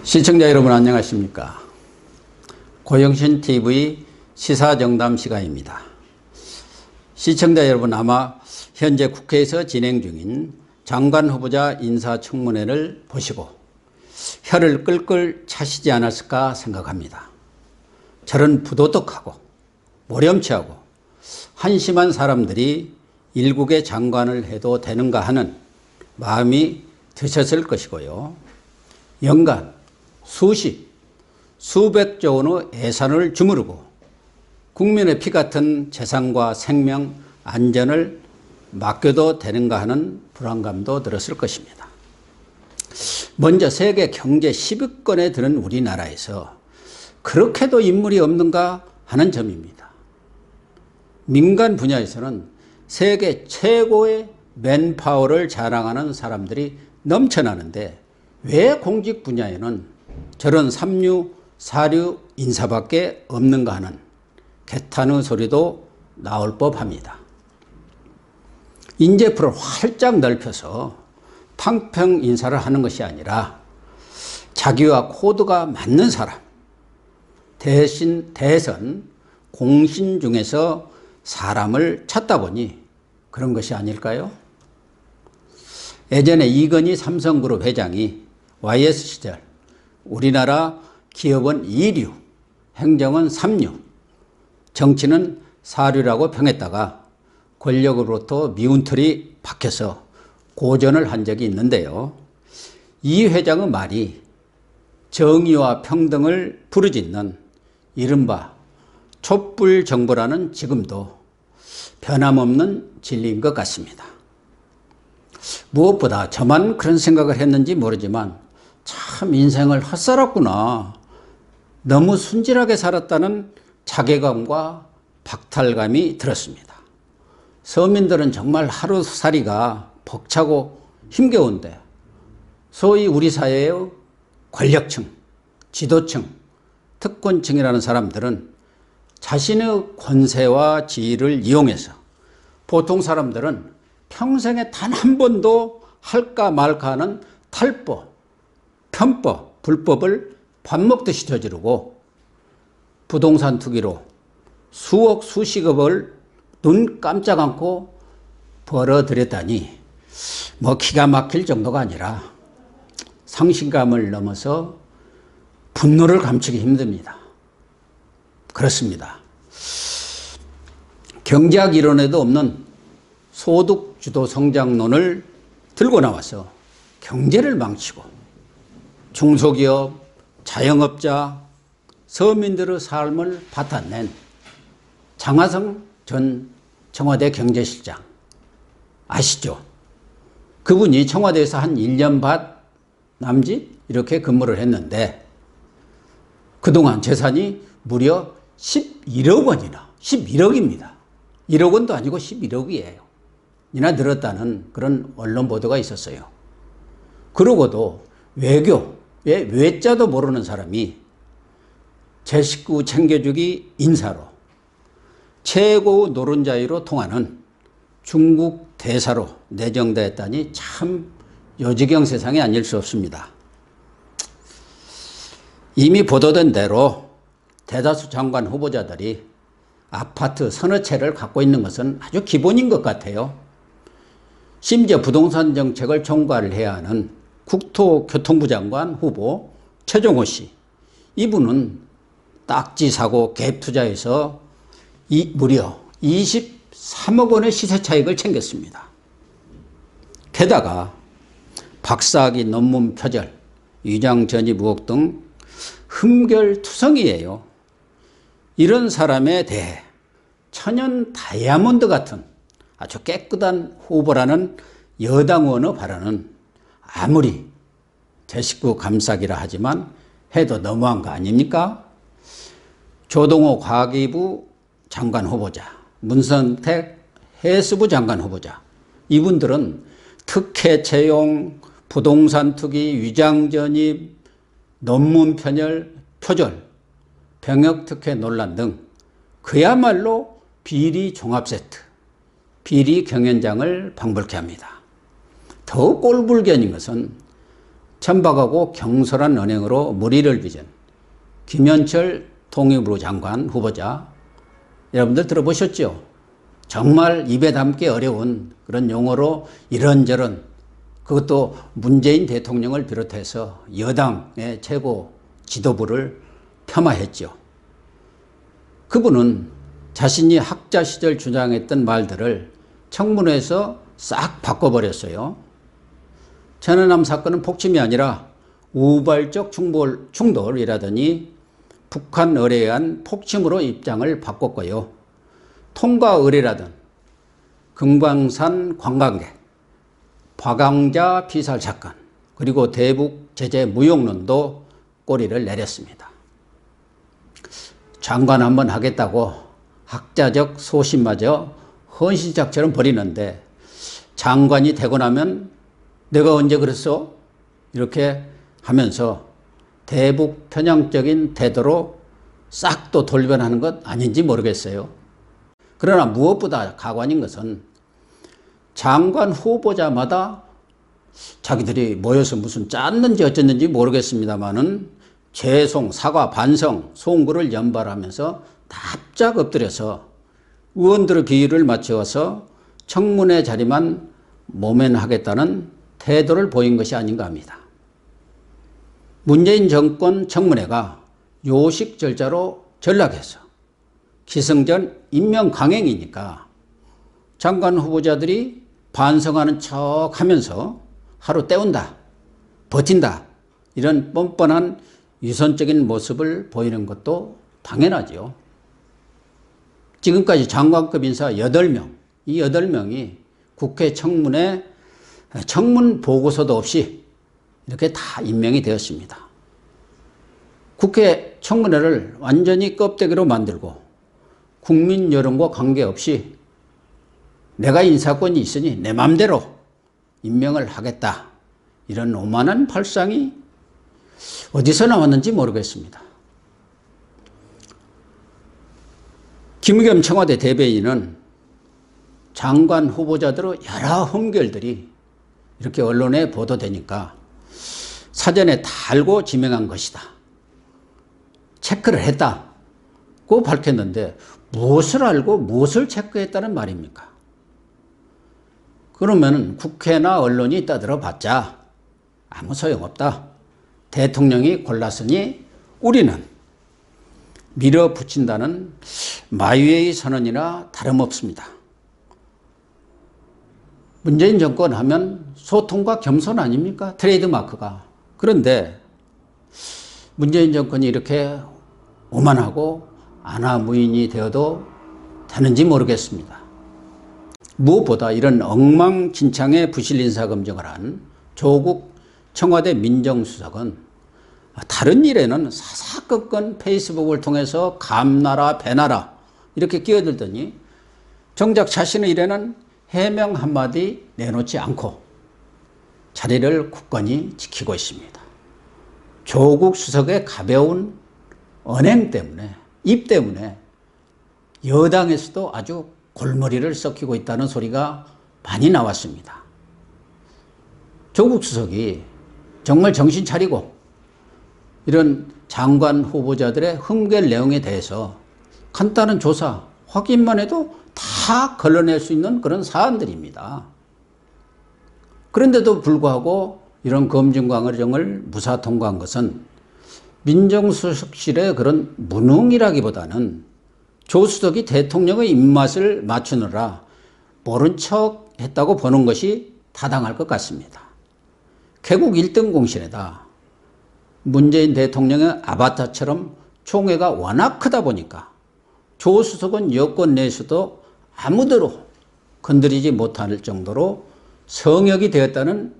시청자 여러분 안녕하십니까? 고영신TV 시사정담 시간입니다. 시청자 여러분 아마 현재 국회에서 진행 중인 장관 후보자 인사청문회를 보시고 혀를 끌끌 차시지 않았을까 생각합니다. 저런 부도덕하고 모렴치하고 한심한 사람들이 일국의 장관을 해도 되는가 하는 마음이 드셨을 것이고요. 연간 수십, 수백조 원의 예산을 주무르고 국민의 피 같은 재산과 생명, 안전을 맡겨도 되는가 하는 불안감도 들었을 것입니다. 먼저 세계 경제 10위권에 드는 우리나라에서 그렇게도 인물이 없는가 하는 점입니다. 민간 분야에서는 세계 최고의 맨파워를 자랑하는 사람들이 넘쳐나는데 왜 공직 분야에는 저런 삼류, 사류 인사밖에 없는가 하는 개탄의 소리도 나올 법합니다. 인재풀을 활짝 넓혀서 팡평 인사를 하는 것이 아니라 자기와 코드가 맞는 사람, 대선, 공신 중에서 사람을 찾다 보니 그런 것이 아닐까요? 예전에 이건희 삼성그룹 회장이 YS 시절 우리나라 기업은 2류, 행정은 3류, 정치는 4류라고 평했다가 권력으로부터 미운 털이 박혀서 고전을 한 적이 있는데요. 이 회장의 말이 정의와 평등을 부르짖는 이른바 촛불 정부라는 지금도 변함없는 진리인 것 같습니다. 무엇보다 저만 그런 생각을 했는지 모르지만 참 인생을 헛살았구나. 너무 순진하게 살았다는 자괴감과 박탈감이 들었습니다. 서민들은 정말 하루살이가 벅차고 힘겨운데 소위 우리 사회의 권력층, 지도층, 특권층이라는 사람들은 자신의 권세와 지위를 이용해서 보통 사람들은 평생에 단 한 번도 할까 말까 하는 탈법, 편법, 불법을 밥 먹듯이 저지르고 부동산 투기로 수억 수십억을 눈 깜짝 않고 벌어들였다니 뭐 기가 막힐 정도가 아니라 상실감을 넘어서 분노를 감추기 힘듭니다. 그렇습니다. 경제학 이론에도 없는 소득주도 성장론을 들고 나와서 경제를 망치고 중소기업, 자영업자, 서민들의 삶을 바탕낸 장하성 전 청와대 경제실장 아시죠? 그분이 청와대에서 한 1년 반 남짓 이렇게 근무를 했는데 그동안 재산이 무려 11억 원이나 11억입니다. 1억 원도 아니고 11억이에요. 이나 늘었다는 그런 언론 보도가 있었어요. 그러고도 외교의 외자도 모르는 사람이 제 식구 챙겨주기 인사로 최고 노른자위로 통하는 중국 대사로 내정되었다니 참 요지경 세상이 아닐 수 없습니다. 이미 보도된 대로 대다수 장관 후보자들이 아파트 서너 채를 갖고 있는 것은 아주 기본인 것 같아요. 심지어 부동산 정책을 총괄을 해야 하는 국토교통부 장관 후보 최종호 씨, 이분은 딱지 사고 갭 투자해서 무려 23억 원의 시세 차익을 챙겼습니다. 게다가 박사학위 논문 표절, 위장 전입 의혹 등 흠결투성이에요. 이런 사람에 대해 천연 다이아몬드 같은 아주 깨끗한 후보라는 여당 의원의 발언은 아무리 제 식구 감싸기라 하지만 해도 너무한 거 아닙니까? 조동호 과기부 장관 후보자, 문선택 해수부 장관 후보자, 이분들은 특혜 채용, 부동산 투기, 위장 전입, 논문 편열, 표절, 병역 특혜 논란 등 그야말로 비리 종합 세트, 비리 경연장을 방불케 합니다. 더 꼴불견인 것은 천박하고 경솔한 언행으로 물의를 빚은 김현철 통일부 장관 후보자, 여러분들 들어보셨죠? 정말 입에 담기 어려운 그런 용어로 이런저런, 그것도 문재인 대통령을 비롯해서 여당의 최고 지도부를 폄하했죠. 그분은 자신이 학자 시절 주장했던 말들을 청문회에서 싹 바꿔버렸어요. 천안함 사건은 폭침이 아니라 우발적 충돌이라더니 북한 의뢰에 의한 폭침으로 입장을 바꿨고요. 통과 의뢰라던 금강산 관광객, 박왕자 피살 사건, 그리고 대북 제재 무용론도 꼬리를 내렸습니다. 장관 한번 하겠다고 학자적 소신마저 헌신짝처럼 버리는데, 장관이 되고 나면 내가 언제 그랬어? 이렇게 하면서 대북 편향적인 태도로 싹 또 돌변하는 것 아닌지 모르겠어요. 그러나 무엇보다 가관인 것은 장관 후보자마다 자기들이 모여서 무슨 짰는지 어쨌는지 모르겠습니다만은 죄송, 사과, 반성, 송구를 연발하면서 납작 엎드려서 의원들의 비율을 맞추어서 청문회 자리만 모면하겠다는 태도를 보인 것이 아닌가 합니다. 문재인 정권 청문회가 요식 절차로 전락해서 기승전 임명 강행이니까 장관 후보자들이 반성하는 척 하면서 하루 때운다, 버틴다, 이런 뻔뻔한 유선적인 모습을 보이는 것도 당연하죠. 지금까지 장관급 인사 8명, 이 8명이 국회 청문회 청문 보고서도 없이 이렇게 다 임명이 되었습니다. 국회 청문회를 완전히 껍데기로 만들고 국민 여론과 관계없이 내가 인사권이 있으니 내 맘대로 임명을 하겠다, 이런 오만한 발상이 어디서 나왔는지 모르겠습니다. 김의겸 청와대 대변인은 장관 후보자들의 여러 흠결들이 이렇게 언론에 보도되니까 사전에 다 알고 지명한 것이다, 체크를 했다고 밝혔는데, 무엇을 알고 무엇을 체크했다는 말입니까? 그러면 국회나 언론이 떠들어봤자 아무 소용없다. 대통령이 골랐으니 우리는 밀어붙인다는 마유의 선언이나 다름없습니다. 문재인 정권 하면 소통과 겸손 아닙니까? 트레이드마크가. 그런데 문재인 정권이 이렇게 오만하고 안하무인이 되어도 되는지 모르겠습니다. 무엇보다 이런 엉망진창의 부실 인사 검증을 한 조국 청와대 민정수석은 다른 일에는 사사건건 페이스북을 통해서 감나라 배나라 이렇게 끼어들더니 정작 자신의 일에는 해명 한마디 내놓지 않고 자리를 굳건히 지키고 있습니다. 조국 수석의 가벼운 언행 때문에, 입 때문에 여당에서도 아주 골머리를 썩히고 있다는 소리가 많이 나왔습니다. 조국 수석이 정말 정신 차리고 이런 장관 후보자들의 흠결 내용에 대해서 간단한 조사, 확인만 해도 다 걸러낼 수 있는 그런 사안들입니다. 그런데도 불구하고 이런 검증 과정을 무사 통과한 것은 민정수석실의 그런 무능이라기보다는 조 수석이 대통령의 입맛을 맞추느라 모른 척 했다고 보는 것이 타당할 것 같습니다. 개국 1등 공신에다 문재인 대통령의 아바타처럼 총회가 워낙 크다 보니까 조 수석은 여권 내에서도 아무데로 건드리지 못할 정도로 성역이 되었다는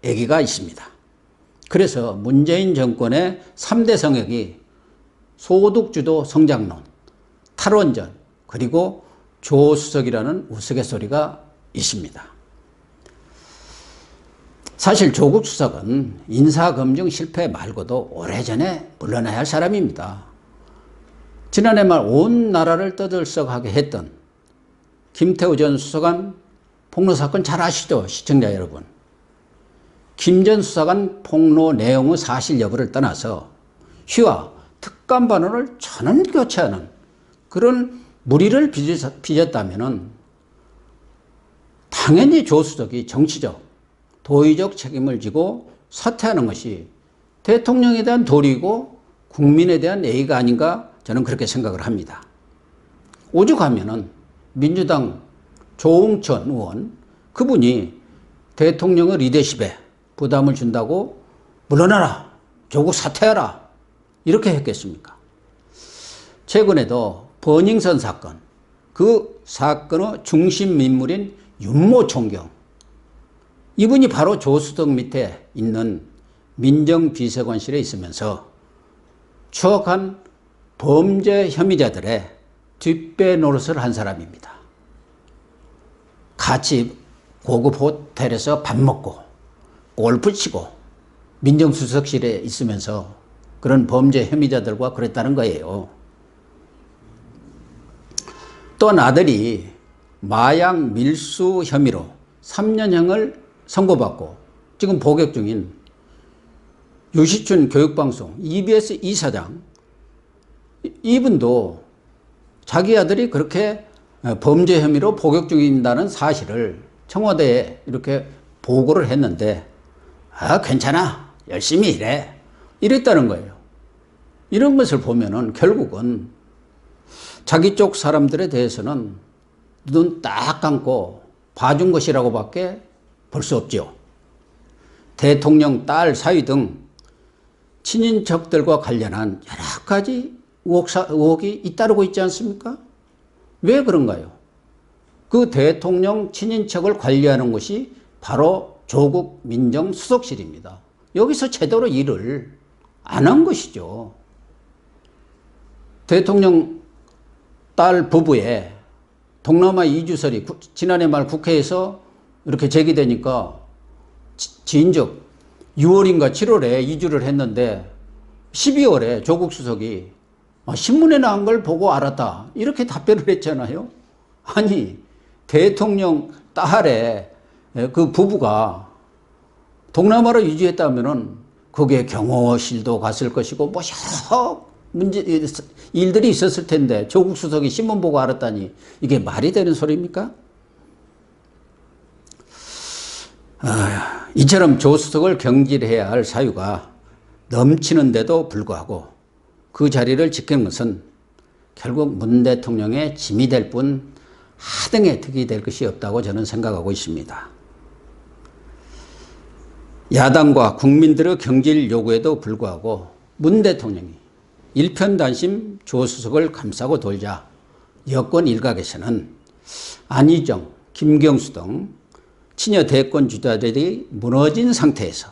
얘기가 있습니다. 그래서 문재인 정권의 3대 성역이 소득주도 성장론, 탈원전, 그리고 조 수석이라는 우스갯소리가 있습니다. 사실 조국 수석은 인사검증 실패 말고도 오래전에 물러나야 할 사람입니다. 지난해 말 온 나라를 떠들썩하게 했던 김태우 전 수석안 폭로 사건 잘 아시죠, 시청자 여러분. 김 전 수사관 폭로 내용의 사실 여부를 떠나서 휘와 특감반원을 전원 교체하는 그런 무리를 빚었다면 당연히 조수석이 정치적, 도의적 책임을 지고 사퇴하는 것이 대통령에 대한 도리이고 국민에 대한 예의가 아닌가 저는 그렇게 생각을 합니다. 오죽하면은 민주당 조응천 의원 그분이 대통령의 리더십에 부담을 준다고 물러나라, 조국 사퇴하라 이렇게 했겠습니까? 최근에도 버닝썬 사건, 그 사건의 중심 인물인 윤모 총경, 이분이 바로 조수석 밑에 있는 민정비서관실에 있으면서 추억한 범죄 혐의자들의 뒷배 노릇을 한 사람입니다. 같이 고급 호텔에서 밥 먹고 골프 치고 민정수석실에 있으면서 그런 범죄 혐의자들과 그랬다는 거예요. 또 아들이 마약 밀수 혐의로 3년형을 선고받고 지금 복역 중인 유시춘 교육방송 EBS 이사장, 이분도 자기 아들이 그렇게 범죄 혐의로 복역 중인다는 사실을 청와대에 이렇게 보고를 했는데 괜찮아, 열심히 일해 이랬다는 거예요. 이런 것을 보면은 결국은 자기 쪽 사람들에 대해서는 눈 딱 감고 봐준 것이라고밖에 볼 수 없죠. 대통령 딸 사위 등 친인척들과 관련한 여러 가지 의혹이 잇따르고 있지 않습니까? 왜 그런가요? 그 대통령 친인척을 관리하는 것이 바로 조국 민정수석실입니다. 여기서 제대로 일을 안 한 것이죠. 대통령 딸 부부의 동남아 이주설이 지난해 말 국회에서 이렇게 제기되니까 지인적 6월인가 7월에 이주를 했는데 12월에 조국 수석이 신문에 나온 걸 보고 알았다 이렇게 답변을 했잖아요. 아니 대통령 딸의 그 부부가 동남아로 이주했다면은 거기에 경호실도 갔을 것이고 뭐 여러 일들이 있었을 텐데 조국 수석이 신문 보고 알았다니 이게 말이 되는 소리입니까? 이처럼 조 수석을 경질해야 할 사유가 넘치는데도 불구하고 그 자리를 지키는 것은 결국 문 대통령의 짐이 될 뿐 하등의 득이 될 것이 없다고 저는 생각하고 있습니다. 야당과 국민들의 경질 요구에도 불구하고 문 대통령이 일편단심 조 수석을 감싸고 돌자 여권 일각에서는 안희정, 김경수 등 친여 대권 주자들이 무너진 상태에서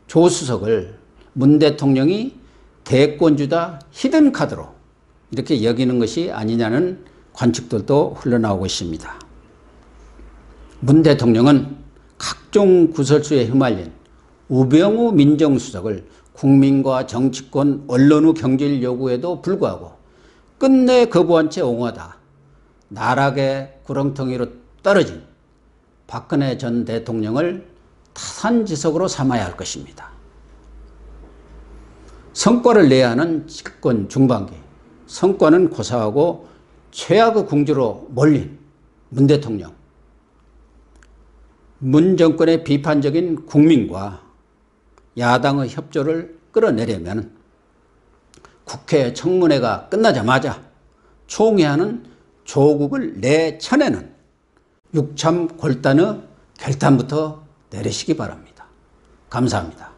조 수석을 문 대통령이 대권주자 히든카드로 이렇게 여기는 것이 아니냐는 관측들도 흘러나오고 있습니다. 문 대통령은 각종 구설수에 휘말린 우병우 민정수석을 국민과 정치권, 언론의 경질 요구에도 불구하고 끝내 거부한 채 옹호하다 나락의 구렁텅이로 떨어진 박근혜 전 대통령을 타산지석으로 삼아야 할 것입니다. 성과를 내야 하는 집권 중반기, 성과는 고사하고 최악의 궁지로 몰린 문 대통령, 문 정권의 비판적인 국민과 야당의 협조를 끌어내려면 국회 청문회가 끝나자마자 총회하는 조국을 내쳐내는 육참 골단의 결단부터 내리시기 바랍니다. 감사합니다.